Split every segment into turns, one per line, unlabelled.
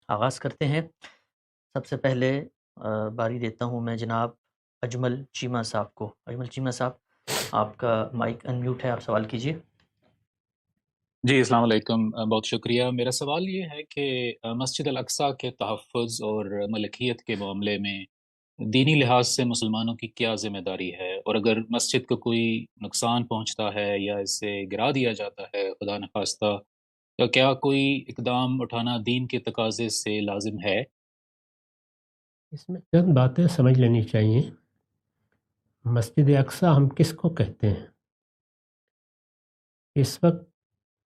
آغاز کرتے ہیں۔ سب سے پہلے باری دیتا ہوں میں جناب اجمل چیمہ صاحب کو۔ اجمل چیمہ صاحب، آپ کا مائک ان میوٹ ہے، آپ سوال کیجیے۔
جی السلام علیکم، بہت شکریہ۔ میرا سوال یہ ہے کہ مسجد الاقصیٰ کے تحفظ اور ملکیت کے معاملے میں دینی لحاظ سے مسلمانوں کی کیا ذمہ داری ہے، اور اگر مسجد کو کوئی نقصان پہنچتا ہے یا اسے گرا دیا جاتا ہے خدا نخواستہ، تو کیا کوئی اقدام اٹھانا دین کے تقاضے سے لازم ہے؟
اس میں چند باتیں سمجھ لینی چاہیے۔ مسجد اقصیٰ ہم کس کو کہتے ہیں؟ اس وقت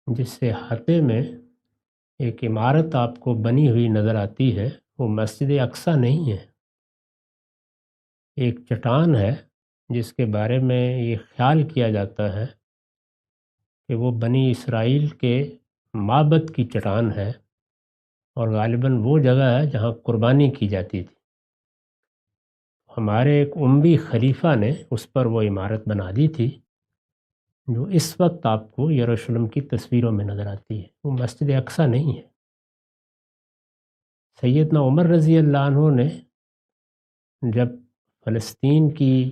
جس احاطے میں ایک عمارت آپ کو بنی ہوئی نظر آتی ہے وہ مسجد اقصیٰ نہیں ہے، ایک چٹان ہے جس کے بارے میں یہ خیال کیا جاتا ہے کہ وہ بنی اسرائیل کے معبد کی چٹان ہے، اور غالباً وہ جگہ ہے جہاں قربانی کی جاتی تھی۔ ہمارے ایک اموی خلیفہ نے اس پر وہ عمارت بنا دی تھی جو اس وقت آپ کو یروشلم کی تصویروں میں نظر آتی ہے، وہ مسجد اقصیٰ نہیں ہے۔ سیدنا عمر رضی اللہ عنہ نے جب فلسطین کی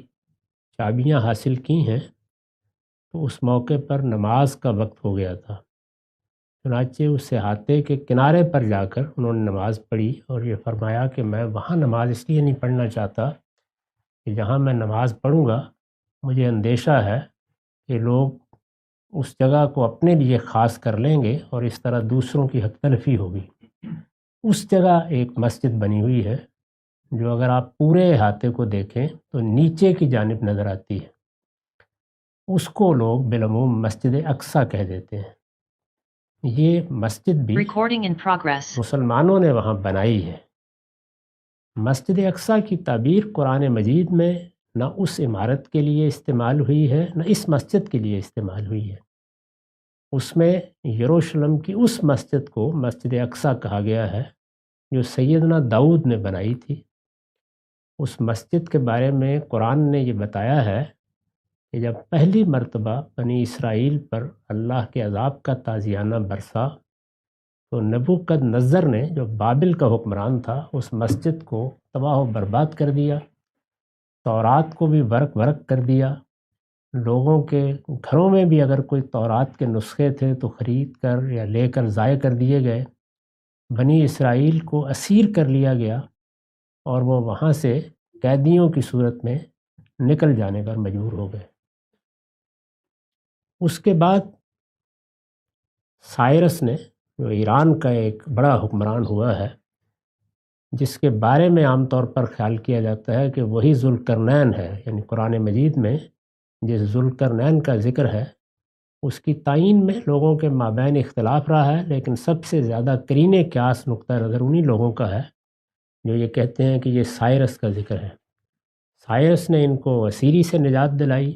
چابیاں حاصل کی ہیں تو اس موقع پر نماز کا وقت ہو گیا تھا، چنانچہ اس احاطے کے کنارے پر جا کر انہوں نے نماز پڑھی اور یہ فرمایا کہ میں وہاں نماز اس لیے نہیں پڑھنا چاہتا کہ جہاں میں نماز پڑھوں گا مجھے اندیشہ ہے کہ لوگ اس جگہ کو اپنے لیے خاص کر لیں گے اور اس طرح دوسروں کی حق تلفی ہوگی۔ اس جگہ ایک مسجد بنی ہوئی ہے جو اگر آپ پورے احاطے کو دیکھیں تو نیچے کی جانب نظر آتی ہے، اس کو لوگ بالعموم مسجد اقصیٰ کہہ دیتے ہیں۔ یہ مسجد بھی مسلمانوں نے وہاں بنائی ہے۔ مسجد اقصیٰ کی تعبیر قرآن مجید میں نہ اس عمارت کے لیے استعمال ہوئی ہے نہ اس مسجد کے لیے استعمال ہوئی ہے۔ اس میں یروشلم کی اس مسجد کو مسجد اقصیٰ کہا گیا ہے جو سیدنا داؤد نے بنائی تھی۔ اس مسجد کے بارے میں قرآن نے یہ بتایا ہے کہ جب پہلی مرتبہ بنی اسرائیل پر اللہ کے عذاب کا تازیانہ برسا تو نبوکدنضر نے جو بابل کا حکمران تھا اس مسجد کو تباہ و برباد کر دیا، تورات کو بھی ورق ورق کر دیا۔ لوگوں کے گھروں میں بھی اگر کوئی تورات کے نسخے تھے تو خرید کر یا لے کر ضائع کر دیے گئے۔ بنی اسرائیل کو اسیر کر لیا گیا اور وہ وہاں سے قیدیوں کی صورت میں نکل جانے پر مجبور ہو گئے۔ اس کے بعد سائرس نے جو ایران کا ایک بڑا حکمران ہوا ہے، جس کے بارے میں عام طور پر خیال کیا جاتا ہے کہ وہی ذوالقرنین ہے، یعنی قرآن مجید میں جس ذوالقرنین کا ذکر ہے اس کی تعین میں لوگوں کے مابین اختلاف رہا ہے، لیکن سب سے زیادہ قرین قیاس نقطہ نظر انہی لوگوں کا ہے جو یہ کہتے ہیں کہ یہ سائرس کا ذکر ہے۔ سائرس نے ان کو اسیری سے نجات دلائی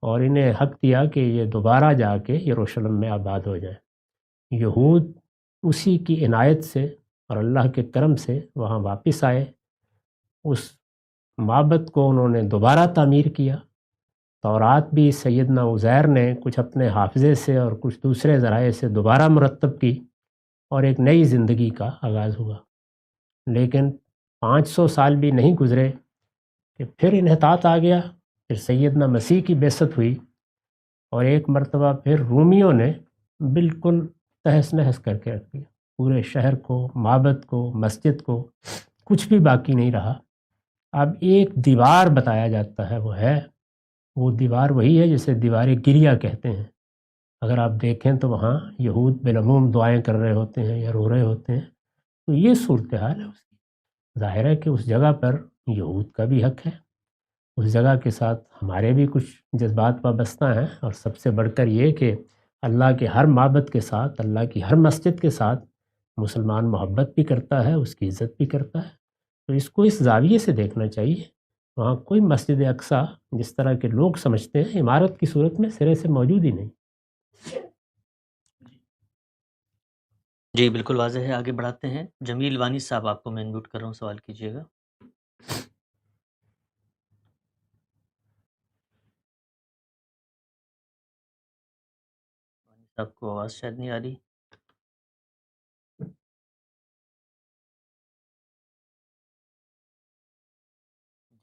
اور انہیں حق دیا کہ یہ دوبارہ جا کے یروشلم میں آباد ہو جائیں۔ یہود اسی کی عنایت سے اور اللہ کے کرم سے وہاں واپس آئے، اس معبد کو انہوں نے دوبارہ تعمیر کیا۔ تورات بھی سیدنا عزیر نے کچھ اپنے حافظے سے اور کچھ دوسرے ذرائع سے دوبارہ مرتب کی اور ایک نئی زندگی کا آغاز ہوا۔ لیکن 500 سال بھی نہیں گزرے کہ پھر انحطاط آ گیا، پھر سیدنا مسیح کی بعثت ہوئی اور ایک مرتبہ پھر رومیوں نے بالکل تہس نہس کر کے رکھ دیا، پورے شہر کو، معبد کو، مسجد کو، کچھ بھی باقی نہیں رہا۔ اب ایک دیوار بتایا جاتا ہے، وہ دیوار وہی ہے جسے دیوار گریہ کہتے ہیں۔ اگر آپ دیکھیں تو وہاں یہود بالعموم دعائیں کر رہے ہوتے ہیں یا رو رہے ہوتے ہیں، تو یہ صورتحال ہے اس کی۔ ظاہر ہے کہ اس جگہ پر یہود کا بھی حق ہے، اس جگہ کے ساتھ ہمارے بھی کچھ جذبات وابستہ ہیں، اور سب سے بڑھ کر یہ کہ اللہ کے ہر معبد کے ساتھ، اللہ کی ہر مسجد کے ساتھ مسلمان محبت بھی کرتا ہے، اس کی عزت بھی کرتا ہے۔ تو اس کو اس زاویے سے دیکھنا چاہیے۔ وہاں کوئی مسجد اقصیٰ جس طرح کے لوگ سمجھتے ہیں عمارت کی صورت میں سرے سے موجود ہی نہیں۔
جی بالکل واضح ہے، آگے بڑھاتے ہیں۔ جمیل وانی صاحب، آپ کو میں انمیوٹ کر رہا ہوں، سوال کیجیے گا۔ وانی صاحب کو آواز شاید نہیں آ رہی۔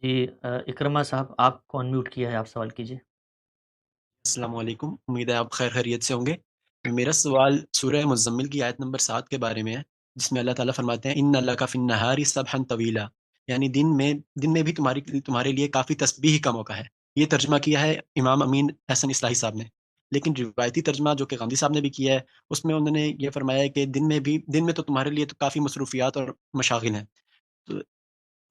جی اکرما صاحب آپ کو انمیوٹ کیا ہے، آپ سوال کیجیے۔
السلام علیکم، امید ہے آپ خیر خیریت سے ہوں گے۔ میرا سوال سورہ مزمل کی آیت نمبر 7 کے بارے میں ہے، جس میں اللہ تعالیٰ فرماتے ہیں ان لک فی النہار سبحا طویلا، یعنی دن میں بھی تمہارے لیے کافی تسبیح کا موقع ہے۔ یہ ترجمہ کیا ہے امام امین حسن اصلاحی صاحب نے، لیکن روایتی ترجمہ جو کہ غامدی صاحب نے بھی کیا ہے اس میں انہوں نے یہ فرمایا ہے کہ دن میں تو تمہارے لیے تو کافی مصروفیات اور مشاغل ہیں۔ تو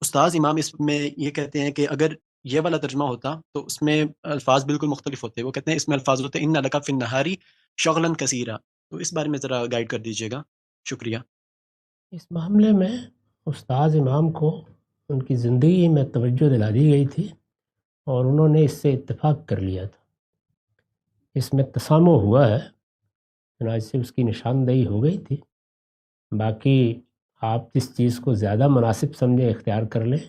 استاذ امام اس میں یہ کہتے ہیں کہ اگر یہ والا ترجمہ ہوتا تو اس میں الفاظ بالکل مختلف ہوتے، وہ کہتے ہیں اس میں الفاظ ہوتے ان لک فی النہاری شغلا کثیرا۔ تو اس بارے میں ذرا گائیڈ کر دیجیے گا، شکریہ۔
اس معاملے میں استاذ امام کو ان کی زندگی میں توجہ دلا دی گئی تھی اور انہوں نے اس سے اتفاق کر لیا تھا۔ اس میں تسامح ہوا ہے، چنانچہ سے اس کی نشاندہی ہو گئی تھی۔ باقی آپ جس چیز کو زیادہ مناسب سمجھیں اختیار کر لیں،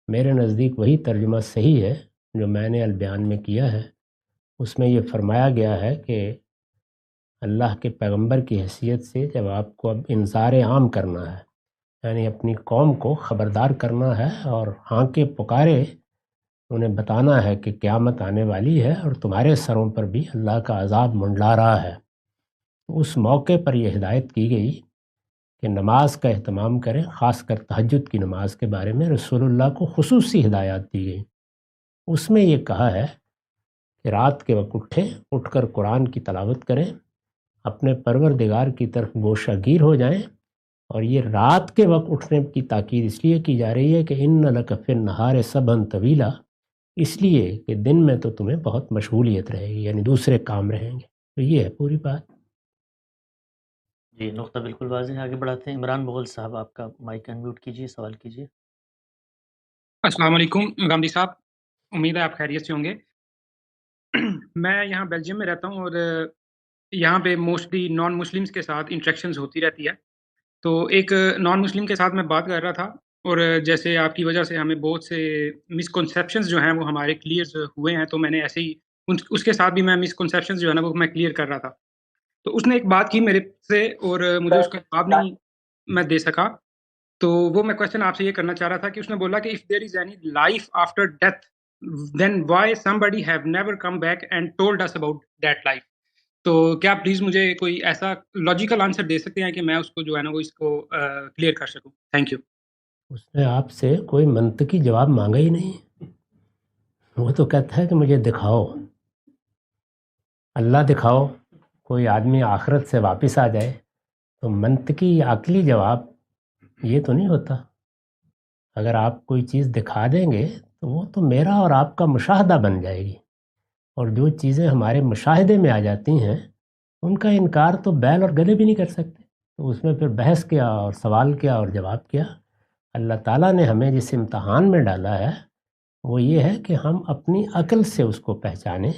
میرے نزدیک وہی ترجمہ صحیح ہے جو میں نے البیان میں کیا ہے۔ اس میں یہ فرمایا گیا ہے کہ اللہ کے پیغمبر کی حیثیت سے جب آپ کو اب انذار عام کرنا ہے، یعنی اپنی قوم کو خبردار کرنا ہے اور ہانکے پکارے انہیں بتانا ہے کہ قیامت آنے والی ہے اور تمہارے سروں پر بھی اللہ کا عذاب منڈلا رہا ہے، اس موقع پر یہ ہدایت کی گئی کہ نماز کا اہتمام کریں، خاص کر تہجد کی نماز کے بارے میں رسول اللہ کو خصوصی ہدایات دی گئی۔ اس میں یہ کہا ہے کہ رات کے وقت اٹھ کر قرآن کی تلاوت کریں، اپنے پروردگار کی طرف گوشہ گیر ہو جائیں، اور یہ رات کے وقت اٹھنے کی تاکید اس لیے کی جا رہی ہے کہ ان لک فی النہار سبحا طویلا، اس لیے کہ دن میں تو تمہیں بہت مشغولیت رہے گی، یعنی دوسرے کام رہیں گے۔ تو یہ ہے پوری بات۔
جی نقطہ بالکل واضح ہے، آگے بڑھاتے ہیں۔ عمران مغل صاحب آپ کا مائک انمیوٹ کیجیے، سوال کیجیے۔
السلام علیکم گاندھی صاحب، امید ہے آپ خیریت سے ہوں گے۔ میں یہاں بیلجیم میں رہتا ہوں اور یہاں پہ موسٹلی نان مسلمس کے ساتھ انٹریکشنز ہوتی رہتی ہے۔ تو ایک نان مسلم کے ساتھ میں بات کر رہا تھا، اور جیسے آپ کی وجہ سے ہمیں بہت سے مسکنسیپشنز جو ہیں وہ ہمارے کلیئر ہوئے ہیں، تو میں نے ایسے ہی اس کے ساتھ بھی میں مسکنسیپشنز جو ہے نا وہ میں کلیئر کر رہا تھا۔ تو اس نے ایک بات کی میرے سے اور مجھے اس کا جواب نہیں میں دے سکا، تو وہ میں کوشچن آپ سے یہ کرنا چاہ رہا تھا کہ اس نے بولا کہ if there is any life after death then why somebody have never come back and told us about that life۔ تو کیا پلیز مجھے کوئی ایسا لاجیکل آنسر دے سکتے ہیں کہ میں اس کو جو ہے نا وہ اس کو کلیئر کر سکوں؟ Thank you.
اس نے آپ سے کوئی منطقی جواب مانگا ہی نہیں، وہ تو کہتا ہے کہ مجھے دکھاؤ، اللہ دکھاؤ، کوئی آدمی آخرت سے واپس آ جائے تو منطقی عقلی جواب یہ تو نہیں ہوتا۔ اگر آپ کوئی چیز دکھا دیں گے تو وہ تو میرا اور آپ کا مشاہدہ بن جائے گی، اور جو چیزیں ہمارے مشاہدے میں آ جاتی ہیں ان کا انکار تو بیل اور گلے بھی نہیں کر سکتے، تو اس میں پھر بحث کیا اور سوال کیا اور جواب کیا۔ اللہ تعالیٰ نے ہمیں جس امتحان میں ڈالا ہے وہ یہ ہے کہ ہم اپنی عقل سے اس کو پہچانیں،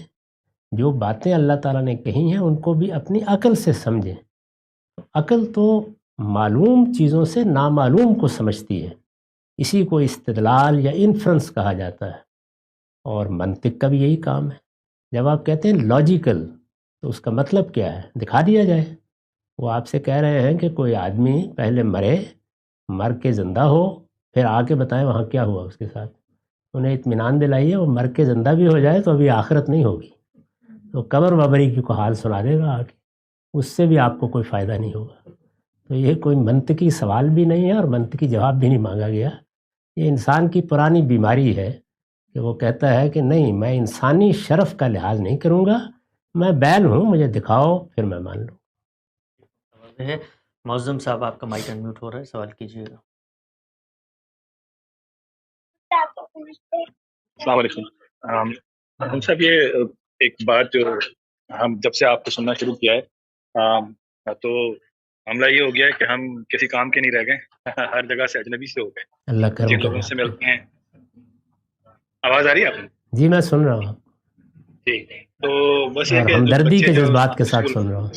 جو باتیں اللہ تعالیٰ نے کہی ہیں ان کو بھی اپنی عقل سے سمجھیں۔ عقل تو معلوم چیزوں سے نامعلوم کو سمجھتی ہے، اسی کو استدلال یا انفرنس کہا جاتا ہے، اور منطق کا بھی یہی کام ہے۔ جب آپ کہتے ہیں لاجیکل تو اس کا مطلب کیا ہے؟ دکھا دیا جائے۔ وہ آپ سے کہہ رہے ہیں کہ کوئی آدمی پہلے مر کے زندہ ہو، پھر آ کے بتائیں وہاں کیا ہوا اس کے ساتھ، انہیں اطمینان دلائیے وہ مر کے زندہ بھی ہو جائے تو ابھی آخرت نہیں ہوگی، تو قبر وبری کی کو حال سنا دے گا آ کے، اس سے بھی آپ کو کوئی فائدہ نہیں ہوگا۔ تو یہ کوئی منطقی سوال بھی نہیں ہے اور منطقی جواب بھی نہیں مانگا گیا۔ یہ انسان کی پرانی بیماری ہے کہ وہ کہتا ہے کہ نہیں، میں انسانی شرف کا لحاظ نہیں کروں گا، میں بیل ہوں، مجھے دکھاؤ پھر میں مان لوں۔
واضح ہے۔ معظم صاحب آپ کا مائک انمیوٹ ہو رہا ہے، سوال کیجیے گا۔
السلام علیکم ہم صاحب، یہ ایک بات جو ہم جب سے آپ کو سننا شروع کیا ہے تو معاملہ یہ ہو گیا ہے کہ ہم کسی کام کے نہیں رہ گئے، ہر جگہ سے اجنبی سے ہو گئے۔
اللہ کرم
جن لوگوں سے ملتے ہیں، آواز آ رہی ہے آپ کو؟
جی میں سن رہا ہوں،
جی، تو بس یہ
اور
کہ
ہمدردی کے
جو
جذبات کے ساتھ
اسکول
سن رہا ہوں۔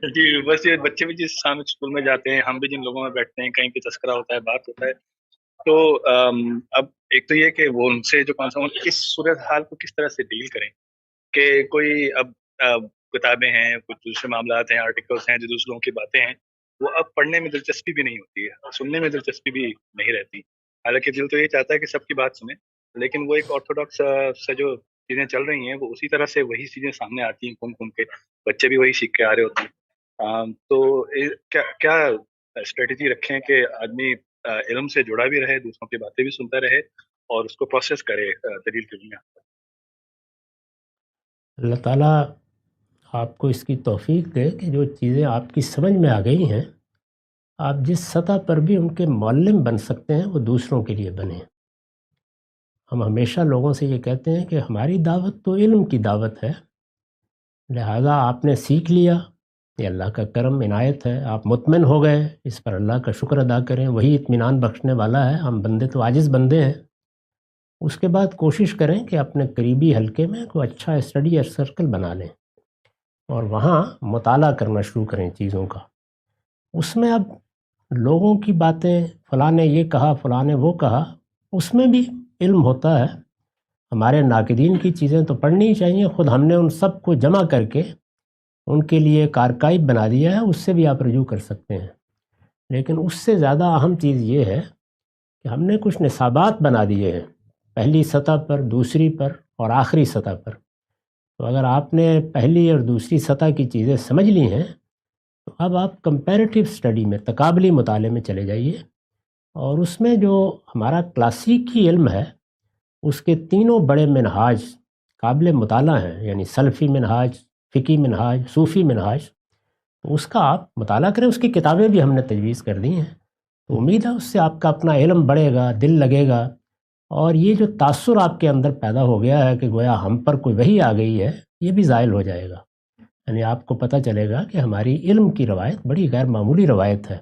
جی، بس یہ بچے بھی جس سامنے اسکول میں جاتے ہیں، ہم بھی جن لوگوں میں بیٹھتے ہیں، کہیں پہ تذکرہ ہوتا ہے، بات ہوتا ہے، تو اب ایک تو یہ کہ وہ ان سے جو اس صورتحال کو کس طرح سے ڈیل کریں کہ کوئی اب کتابیں ہیں، کچھ دوسرے معاملات ہیں، آرٹیکلس ہیں، جو دوسروں کی باتیں ہیں، وہ اب پڑھنے میں دلچسپی بھی نہیں ہوتی ہے، سننے میں دلچسپی بھی نہیں رہتی۔ حالانکہ دل تو یہ چاہتا ہے کہ سب کی بات سنیں، لیکن وہ ایک آرتھوڈاکس سے جو چیزیں چل رہی ہیں وہ اسی طرح سے وہی چیزیں سامنے آتی ہیں گھوم کے، بچے بھی وہی سیکھ کے آ رہے ہوتے ہیں۔ تو کیا اسٹریٹجی رکھیں کہ آدمی علم سے جڑا بھی رہے، دوسروں کی باتیں بھی سنتا رہے اور اس کو پروسیس کرے دلیل کی دنیا؟
اللہ تعالیٰ آپ کو اس کی توفیق دے کہ جو چیزیں آپ کی سمجھ میں آ گئی ہیں، آپ جس سطح پر بھی ان کے معلم بن سکتے ہیں وہ دوسروں کے لیے بنیں۔ ہم ہمیشہ لوگوں سے یہ کہتے ہیں کہ ہماری دعوت تو علم کی دعوت ہے، لہذا آپ نے سیکھ لیا، یہ اللہ کا کرم عنایت ہے، آپ مطمئن ہو گئے، اس پر اللہ کا شکر ادا کریں، وہی اطمینان بخشنے والا ہے، ہم بندے تو عاجز بندے ہیں۔ اس کے بعد کوشش کریں کہ اپنے قریبی حلقے میں کوئی اچھا اسٹڈی سرکل بنا لیں اور وہاں مطالعہ کرنا شروع کریں چیزوں کا۔ اس میں اب لوگوں کی باتیں، فلاں نے یہ کہا، فلاں نے وہ کہا، اس میں بھی علم ہوتا ہے۔ ہمارے ناقدین کی چیزیں تو پڑھنی ہی چاہیے، خود ہم نے ان سب کو جمع کر کے ان کے لیے ایک آرکائیو بنا دیا ہے، اس سے بھی آپ رجوع کر سکتے ہیں۔ لیکن اس سے زیادہ اہم چیز یہ ہے کہ ہم نے کچھ نصابات بنا دیے ہیں، پہلی سطح پر، دوسری پر اور آخری سطح پر۔ تو اگر آپ نے پہلی اور دوسری سطح کی چیزیں سمجھ لی ہیں تو اب آپ کمپیریٹیو اسٹڈی میں، تقابلی مطالعے میں چلے جائیے، اور اس میں جو ہمارا کلاسیکی علم ہے اس کے تینوں بڑے منہاج قابل مطالعہ ہیں، یعنی سلفی منہاج، فقی منہاج، صوفی منہاج، تو اس کا آپ مطالعہ کریں۔ اس کی کتابیں بھی ہم نے تجویز کر دی ہیں، تو امید ہے اس سے آپ کا اپنا علم بڑھے گا، دل لگے گا، اور یہ جو تاثر آپ کے اندر پیدا ہو گیا ہے کہ گویا ہم پر کوئی وحی آ گئی ہے، یہ بھی زائل ہو جائے گا۔ یعنی آپ کو پتہ چلے گا کہ ہماری علم کی روایت بڑی غیر معمولی روایت ہے،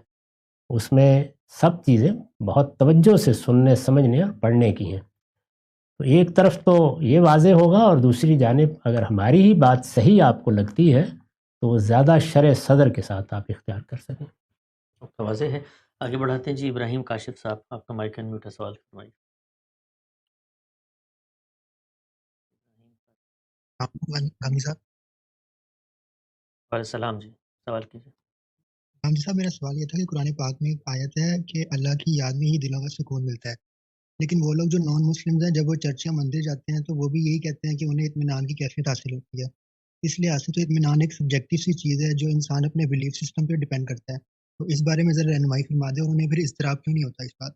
اس میں سب چیزیں بہت توجہ سے سننے، سمجھنے اور پڑھنے کی ہیں۔ تو ایک طرف تو یہ واضح ہوگا، اور دوسری جانب اگر ہماری ہی بات صحیح آپ کو لگتی ہے تو وہ زیادہ شرح صدر کے ساتھ آپ اختیار کر سکیں۔
تو واضح ہے۔ آگے بڑھاتے ہیں جی، ابراہیم کاشف صاحب، آپ کا مائک انمیوٹ ہے، سوال فرمائیے۔
غامدی صاحب
وعلیکم السلام جی، سوال کیجیے۔
غامدی صاحب، میرا سوال یہ تھا کہ قرآن پاک میں ایک آیت ہے کہ اللہ کی یاد میں ہی دلوں کا سکون ملتا ہے، لیکن وہ لوگ جو نان مسلمز ہیں جب وہ چرچ یا مندر جاتے ہیں تو وہ بھی یہی کہتے ہیں کہ انہیں اطمینان کی کیفیت حاصل ہوتی ہے۔ اس لحاظ سے تو اطمینان ایک سبجیکٹیو سی چیز ہے جو انسان اپنے بلیف سسٹم پہ ڈیپینڈ کرتا ہے، تو اس بارے میں ذرا رہنمائی فرما دیں، اور انہیں پھر اضطراب کیوں نہیں ہوتا اس بات؟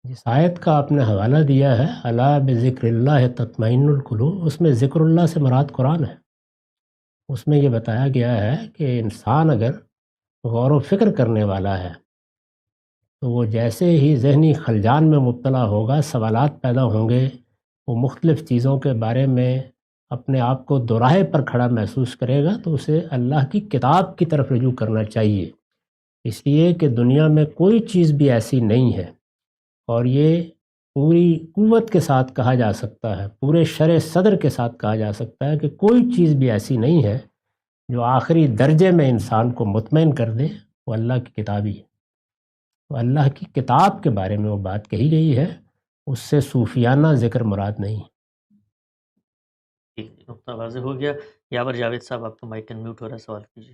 جس آیت کا آپ نے حوالہ دیا ہے، الا بذکر اللہ تطمئن القلوب، اس میں ذکر اللہ سے مراد قرآن ہے۔ اس میں یہ بتایا گیا ہے کہ انسان اگر غور و فکر کرنے والا ہے تو وہ جیسے ہی ذہنی خلجان میں مبتلا ہوگا، سوالات پیدا ہوں گے، وہ مختلف چیزوں کے بارے میں اپنے آپ کو دوراہے پر کھڑا محسوس کرے گا، تو اسے اللہ کی کتاب کی طرف رجوع کرنا چاہیے، اس لیے کہ دنیا میں کوئی چیز بھی ایسی نہیں ہے، اور یہ پوری قوت کے ساتھ کہا جا سکتا ہے، پورے شرح صدر کے ساتھ کہا جا سکتا ہے کہ کوئی چیز بھی ایسی نہیں ہے جو آخری درجے میں انسان کو مطمئن کر دے، وہ اللہ کی کتاب ہی ہے۔ تو اللہ کی کتاب کے بارے میں وہ بات کہی گئی ہے، اس سے صوفیانہ ذکر مراد نہیں۔
ٹھیک، نقطہ واضح ہو گیا۔ یاور جاوید صاحب، آپ کا مائک انمیوٹ ہو رہا ہے، سوال کیجیے۔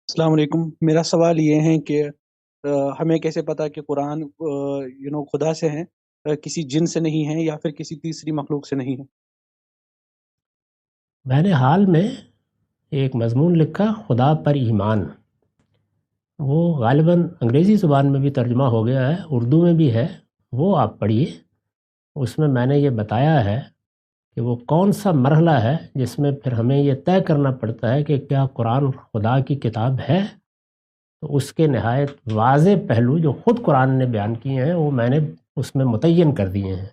السلام علیکم، میرا سوال یہ ہے کہ ہمیں کیسے پتا کہ قرآن خدا سے ہیں، کسی جن سے نہیں ہے یا پھر کسی تیسری مخلوق سے نہیں ہے؟
میں نے حال میں ایک مضمون لکھا، خدا پر ایمان، وہ غالباً انگریزی زبان میں بھی ترجمہ ہو گیا ہے، اردو میں بھی ہے، وہ آپ پڑھیے۔ اس میں نے یہ بتایا ہے کہ وہ کون سا مرحلہ ہے جس میں پھر ہمیں یہ طے کرنا پڑتا ہے کہ کیا قرآن خدا کی کتاب ہے۔ تو اس کے نہایت واضح پہلو جو خود قرآن نے بیان کیے ہیں وہ میں نے اس میں متعین کر دیے ہیں۔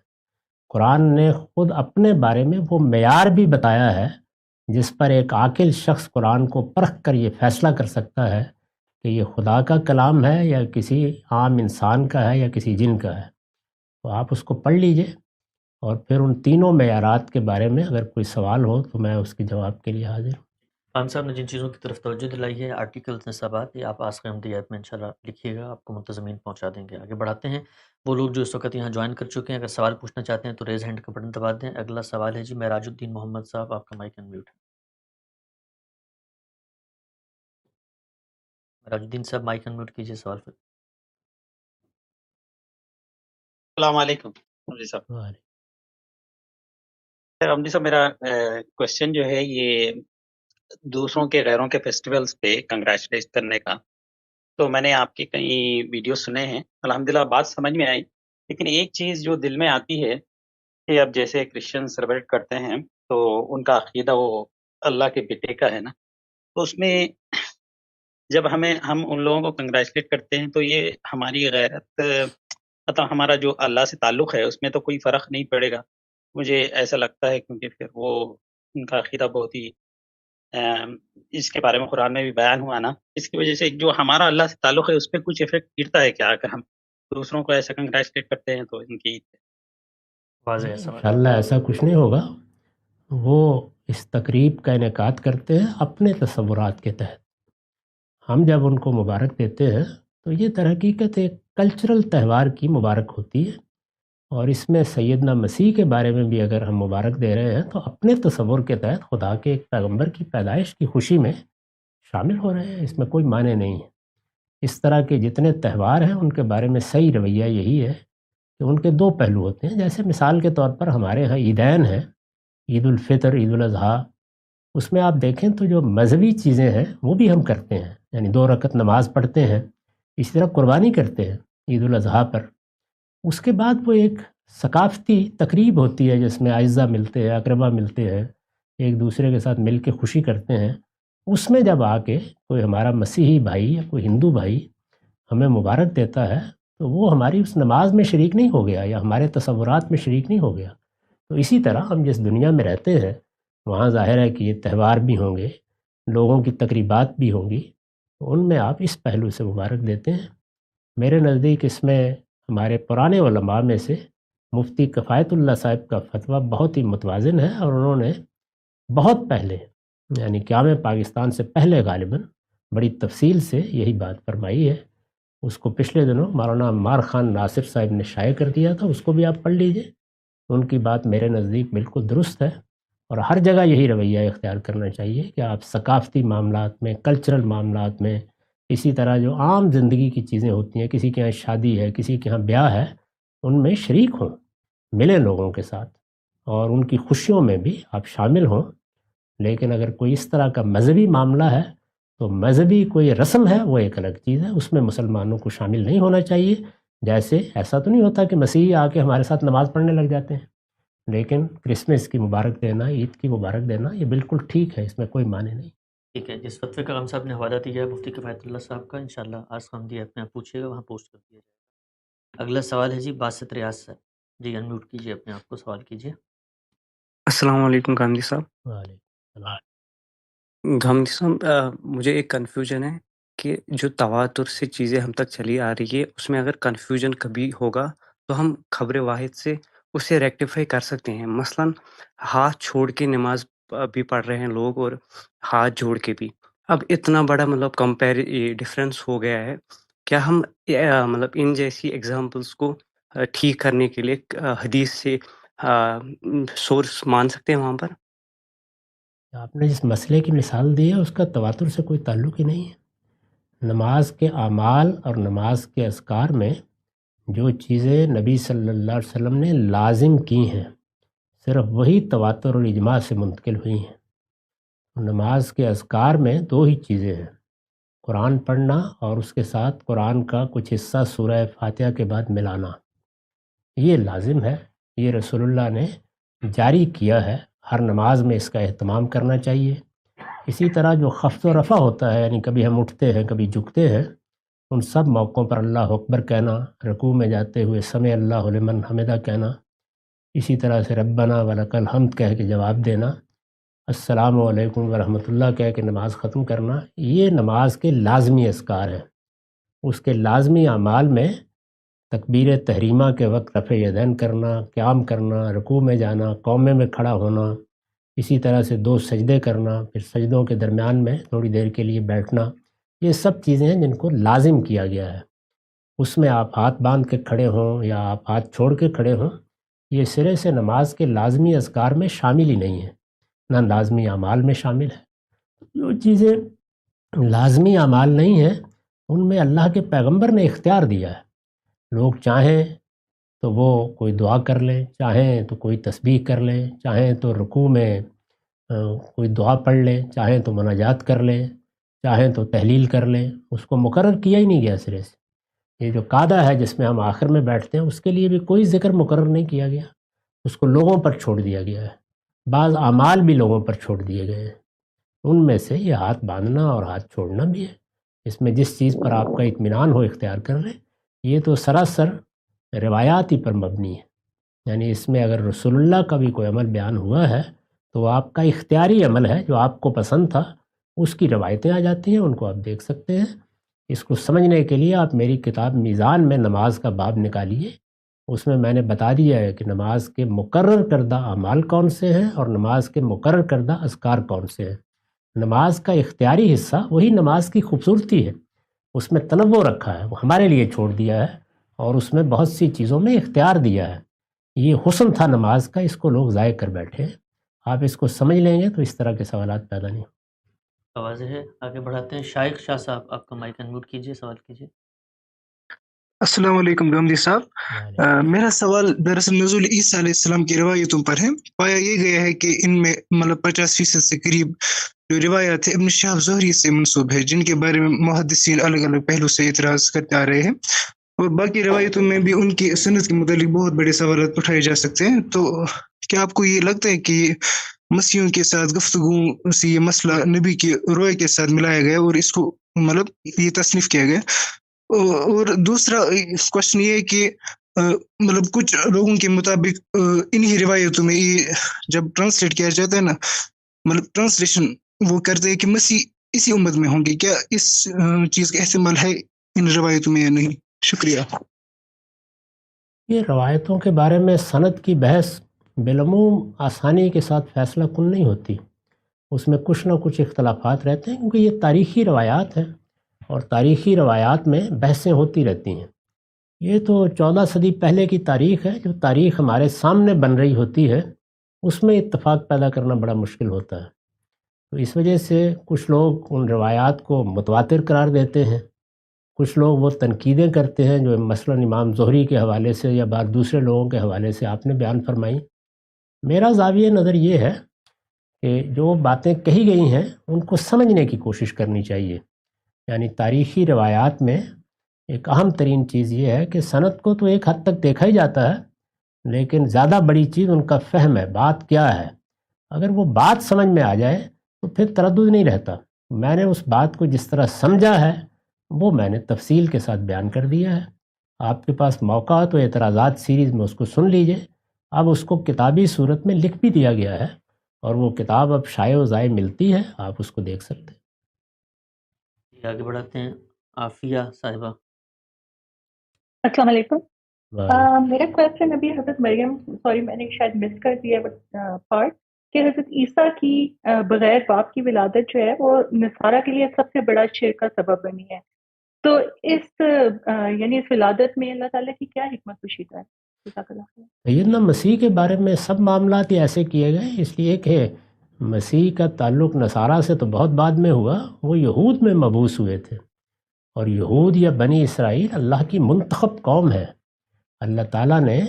قرآن نے خود اپنے بارے میں وہ معیار بھی بتایا ہے جس پر ایک عاقل شخص قرآن کو پرکھ کر یہ فیصلہ کر سکتا ہے کہ یہ خدا کا کلام ہے یا کسی عام انسان کا ہے یا کسی جن کا ہے۔ تو آپ اس کو پڑھ لیجئے، اور پھر ان تینوں معیارات کے بارے میں اگر کوئی سوال ہو تو میں اس کے جواب کے لیے حاضر ہوں۔
خان صاحب نے جن چیزوں کی طرف توجہ دلائی ہے، آرٹیکلز، نصابات، یہ آپ آسک احمدی ایپ میں انشاءاللہ لکھیے گا، آپ کو منتظمین پہنچا دیں گے۔ آگے بڑھاتے ہیں، وہ لوگ جو اس وقت یہاں جوائن کر چکے ہیں اگر سوال پوچھنا چاہتے ہیں تو ریز ہینڈ کا بٹن دبا دیں۔ اگلا سوال ہے جی معراج الدین محمد صاحب، آپ کا مائک انمیوٹ ہے۔ راج الدین صاحب مائک انمیوٹ کیجیے سوال پہ.
السلام علیکم رمزی صاحب. رمزی صاحب میرا کوشچن جو ہے یہ دوسروں کے غیروں کے فیسٹیولز پہ کنگریچولیٹ کرنے کا. تو میں نے آپ کے کئی ویڈیو سنے ہیں، الحمدللہ بات سمجھ میں آئی، لیکن ایک چیز جو دل میں آتی ہے کہ اب جیسے کرسچن سیلیبریٹ کرتے ہیں تو ان کا عقیدہ وہ اللہ کے بیٹے کا ہے نا، تو اس میں جب ہم ان لوگوں کو کنگریچولیٹ کرتے ہیں تو یہ ہماری غیرت مطلب ہمارا جو اللہ سے تعلق ہے اس میں تو کوئی فرق نہیں پڑے گا، مجھے ایسا لگتا ہے، کیونکہ پھر وہ ان کا عقیدہ بہت ہی اس کے بارے میں قرآن میں بھی بیان ہوا نا، اس کی وجہ سے جو ہمارا اللہ سے تعلق ہے اس پہ کچھ افیکٹ گرتا ہے کیا اگر ہم دوسروں کو ایسا کنگریچولیٹ کرتے ہیں تو ان کی
واضح ہے سوال.
انشاءاللہ ایسا کچھ نہیں ہوگا. وہ اس تقریب کا انعقاد کرتے ہیں اپنے تصورات کے تحت. ہم جب ان کو مبارک دیتے ہیں تو یہ در حقیقت ایک کلچرل تہوار کی مبارک ہوتی ہے، اور اس میں سیدنا مسیح کے بارے میں بھی اگر ہم مبارک دے رہے ہیں تو اپنے تصور کے تحت خدا کے ایک پیغمبر کی پیدائش کی خوشی میں شامل ہو رہے ہیں. اس میں کوئی معنی نہیں ہے. اس طرح کے جتنے تہوار ہیں ان کے بارے میں صحیح رویہ یہی ہے کہ ان کے دو پہلو ہوتے ہیں. جیسے مثال کے طور پر ہمارے ہاں عیدین ہیں، عید الفطر، عید الاضحیٰ. اس میں آپ دیکھیں تو جو مذہبی چیزیں ہیں وہ بھی ہم کرتے ہیں، یعنی 2 رکعت نماز پڑھتے ہیں، اسی طرح قربانی کرتے ہیں عید الاضحیٰ پر. اس کے بعد وہ ایک ثقافتی تقریب ہوتی ہے جس میں اعزہ ملتے ہیں، اقربا ملتے ہیں، ایک دوسرے کے ساتھ مل کے خوشی کرتے ہیں. اس میں جب آ کے کوئی ہمارا مسیحی بھائی یا کوئی ہندو بھائی ہمیں مبارک دیتا ہے تو وہ ہماری اس نماز میں شریک نہیں ہو گیا یا ہمارے تصورات میں شریک نہیں ہو گیا. تو اسی طرح ہم جس دنیا میں رہتے ہیں وہاں ظاہر ہے کہ یہ تہوار بھی ہوں گے، لوگوں کی تقریبات بھی ہوں گی، تو ان میں آپ اس پہلو سے مبارک دیتے ہیں. میرے نزدیک اس میں ہمارے پرانے علماء میں سے مفتی کفایت اللہ صاحب کا فتویٰ بہت ہی متوازن ہے، اور انہوں نے بہت پہلے یعنی قیام پاکستان سے پہلے غالباً بڑی تفصیل سے یہی بات فرمائی ہے. اس کو پچھلے دنوں مولانا عمار خان ناصر صاحب نے شائع کر دیا تھا، اس کو بھی آپ پڑھ لیجئے. ان کی بات میرے نزدیک بالکل درست ہے، اور ہر جگہ یہی رویہ اختیار کرنا چاہیے کہ آپ ثقافتی معاملات میں، کلچرل معاملات میں، اسی طرح جو عام زندگی کی چیزیں ہوتی ہیں، کسی کے یہاں شادی ہے، کسی کے یہاں بیاہ ہے، ان میں شریک ہوں، ملیں لوگوں کے ساتھ، اور ان کی خوشیوں میں بھی آپ شامل ہوں. لیکن اگر کوئی اس طرح کا مذہبی معاملہ ہے تو مذہبی کوئی رسم ہے وہ ایک الگ چیز ہے، اس میں مسلمانوں کو شامل نہیں ہونا چاہیے. جیسے ایسا تو نہیں ہوتا کہ مسیحی آ کے ہمارے ساتھ نماز پڑھنے لگ جاتے ہیں، لیکن کرسمس کی مبارک دینا، عید کی مبارک دینا یہ بالکل ٹھیک ہے، اس میں کوئی معنی نہیں.
ٹھیک ہے. جس فتوے کا ہم صاحب نے حوالہ دیا ہے مفتی کفایت اللہ صاحب کا، انشاءاللہ آج خامدی ایپ میں آپ پوچھیے گا، وہاں پوسٹ کر دیا جائے گا. اگلا سوال ہے جی باسط ریاض سے. جی انمیوٹ کیجیے اپنے آپ کو، سوال کیجیے.
السلام علیکم گاندھی صاحب.
وعلیکم السلام.
گاندھی صاحب مجھے ایک کنفیوژن ہے کہ جو تواتر سے چیزیں ہم تک چلی آ رہی ہے اس میں اگر کنفیوژن کبھی ہوگا تو ہم خبر واحد سے اسے ریکٹیفائی کر سکتے ہیں. مثلا ہاتھ چھوڑ کے نماز بھی پڑھ رہے ہیں لوگ اور ہاتھ جوڑ کے بھی. اب اتنا بڑا مطلب ڈفرینس ہو گیا ہے، کیا ہم مطلب ان جیسی ایگزامپلس کو ٹھیک کرنے کے لیے حدیث سے سورس مان سکتے ہیں وہاں پر؟
آپ نے جس مسئلے کی مثال دی ہے اس کا تواتر سے کوئی تعلق ہی نہیں ہے. نماز کے اعمال اور نماز کے اذکار میں جو چیزیں نبی صلی اللہ علیہ وسلم نے لازم کی ہیں صرف وہی تواتر اور اجماع سے منتقل ہوئی ہیں. نماز کے اذکار میں 2 ہی چیزیں ہیں، قرآن پڑھنا اور اس کے ساتھ قرآن کا کچھ حصہ سورہ فاتحہ کے بعد ملانا. یہ لازم ہے، یہ رسول اللہ نے جاری کیا ہے، ہر نماز میں اس کا اہتمام کرنا چاہیے. اسی طرح جو خفض و رفع ہوتا ہے، یعنی کبھی ہم اٹھتے ہیں کبھی جھکتے ہیں، ان سب موقعوں پر اللہ اکبر کہنا، رکوع میں جاتے ہوئے سمع اللہ لمن حمدہ کہنا، اسی طرح سے ربنا ولک الحمد کہہ کے جواب دینا، السلام علیکم ورحمۃ اللہ کہہ کے نماز ختم کرنا، یہ نماز کے لازمی اذکار ہیں. اس کے لازمی اعمال میں تکبیر تحریمہ کے وقت رفع یدین کرنا، قیام کرنا، رکوع میں جانا، قومے میں کھڑا ہونا، اسی طرح سے 2 سجدے کرنا، پھر سجدوں کے درمیان میں تھوڑی دیر کے لیے بیٹھنا، یہ سب چیزیں ہیں جن کو لازم کیا گیا ہے. اس میں آپ ہاتھ باندھ کے کھڑے ہوں یا آپ ہاتھ چھوڑ کے کھڑے ہوں، یہ سرے سے نماز کے لازمی اذکار میں شامل ہی نہیں ہے، نہ لازمی اعمال میں شامل ہے. جو چیزیں لازمی اعمال نہیں ہیں ان میں اللہ کے پیغمبر نے اختیار دیا ہے۔ لوگ چاہیں تو وہ کوئی دعا کر لیں، چاہیں تو کوئی تسبیح کر لیں، چاہیں تو رکوع میں کوئی دعا پڑھ لیں، چاہیں تو مناجات کر لیں، چاہیں تو تحلیل کر لیں۔ اس کو مقرر کیا ہی نہیں گیا سرے سے۔ یہ جو قعدہ ہے جس میں ہم آخر میں بیٹھتے ہیں، اس کے لیے بھی کوئی ذکر مقرر نہیں کیا گیا، اس کو لوگوں پر چھوڑ دیا گیا ہے۔ بعض اعمال بھی لوگوں پر چھوڑ دیے گئے ہیں، ان میں سے یہ ہاتھ باندھنا اور ہاتھ چھوڑنا بھی ہے۔ اس میں جس چیز پر آپ کا اطمینان ہو اختیار کر لیں۔ یہ تو سراسر روایات ہی پر مبنی ہے، یعنی اس میں اگر رسول اللہ کا بھی کوئی عمل بیان ہوا ہے تو وہ آپ کا اختیاری عمل ہے، جو آپ کو پسند تھا، اس کی روایتیں آ جاتی ہیں، ان کو آپ دیکھ سکتے ہیں۔ اس کو سمجھنے کے لیے آپ میری کتاب میزان میں نماز کا باب نکالیے، اس میں میں نے بتا دیا ہے کہ نماز کے مقرر کردہ اعمال کون سے ہیں اور نماز کے مقرر کردہ اذکار کون سے ہیں۔ نماز کا اختیاری حصہ وہی نماز کی خوبصورتی ہے، اس میں تنوع رکھا ہے، وہ ہمارے لیے چھوڑ دیا ہے، اور اس میں بہت سی چیزوں میں اختیار دیا ہے۔ یہ حسن تھا نماز کا، اس کو لوگ ضائع کر بیٹھے ہیں۔ آپ اس کو سمجھ لیں گے تو اس طرح کے سوالات پیدا نہیں ہوں۔
واضح ہے، آگے بڑھاتے ہیں۔ شائخ شاہ صاحب، آپ کا مائک انمیوٹ کیجئے، سوال کیجئے۔
السلام علیکم گامدی صاحب، میرا سوال دراصل نزول عیسیٰ علیہ السلام کی روایتوں پر ہے۔ پایا یہ گیا ہے کہ ان میں 50% سے قریب جو روایات ہے ابن شہاب زہری سے منسوب ہے، جن کے بارے میں محدثین الگ الگ پہلو سے اعتراض کرتے آ رہے ہیں، اور باقی روایتوں میں بھی ان کی سند کے متعلق بہت بڑے سوالات اٹھائے جا سکتے ہیں۔ تو کیا آپ کو یہ لگتا ہے کہ مسیحیوں کے ساتھ گفتگو سے یہ مسئلہ نبی کے روئے کے ساتھ ملایا گیا اور اس کو یہ تصنیف کیا گیا؟ اور دوسرا کوشچن یہ ہے کہ کچھ لوگوں کے مطابق انہی روایتوں میں یہ جب ٹرانسلیٹ کیا جاتا ہے نا، ٹرانسلیشن وہ کرتے ہیں کہ مسیح اسی امت میں ہوں گے، کیا اس چیز کا احتمال ہے ان روایتوں میں یا نہیں؟ شکریہ۔
یہ روایتوں کے بارے میں سند کی بحث بالعموم آسانی کے ساتھ فیصلہ کن نہیں ہوتی، اس میں کچھ نہ کچھ اختلافات رہتے ہیں، کیونکہ یہ تاریخی روایات ہیں اور تاریخی روایات میں بحثیں ہوتی رہتی ہیں۔ یہ تو 14 صدی پہلے کی تاریخ ہے، جو تاریخ ہمارے سامنے بن رہی ہوتی ہے اس میں اتفاق پیدا کرنا بڑا مشکل ہوتا ہے۔ تو اس وجہ سے کچھ لوگ ان روایات کو متواتر قرار دیتے ہیں، کچھ لوگ وہ تنقیدیں کرتے ہیں جو مثلاً امام زہری کے حوالے سے یا بعض دوسرے لوگوں کے حوالے سے آپ نے بیان فرمائی۔ میرا زاویہ نظر یہ ہے کہ جو باتیں کہی گئی ہیں ان کو سمجھنے کی کوشش کرنی چاہیے۔ یعنی تاریخی روایات میں ایک اہم ترین چیز یہ ہے کہ سند کو تو ایک حد تک دیکھا ہی جاتا ہے، لیکن زیادہ بڑی چیز ان کا فہم ہے، بات کیا ہے۔ اگر وہ بات سمجھ میں آ جائے تو پھر تردد نہیں رہتا۔ میں نے اس بات کو جس طرح سمجھا ہے وہ میں نے تفصیل کے ساتھ بیان کر دیا ہے۔ آپ کے پاس موقع ہو تو اعتراضات سیریز میں اس کو سن لیجئے۔ اب اس کو کتابی صورت میں لکھ بھی دیا گیا ہے اور وہ کتاب اب شائع و ضائع ملتی ہے، آپ اس کو دیکھ سکتے ہیں۔
آگے بڑھاتے ہیں۔ عافیہ صاحبہ،
السلام علیکم۔ میرا کویسچن ابھی حضرت مریم، سوری میں نے شاید مس کر دیا پارٹ، کہ حضرت عیسیٰ کی بغیر باپ کی ولادت جو ہے وہ نصارہ کے لیے سب سے بڑا شرک کا سبب بنی ہے، تو اس یعنی اس ولادت میں اللہ تعالیٰ کی کیا حکمت کشیدہ ہے؟
سیدنا مسیح کے بارے میں سب معاملات ہی ایسے کیے گئے، اس لیے کہ مسیح کا تعلق نصارہ سے تو بہت بعد میں ہوا، وہ یہود میں مبعوث ہوئے تھے، اور یہود یا بنی اسرائیل اللہ کی منتخب قوم ہے۔ اللہ تعالیٰ نے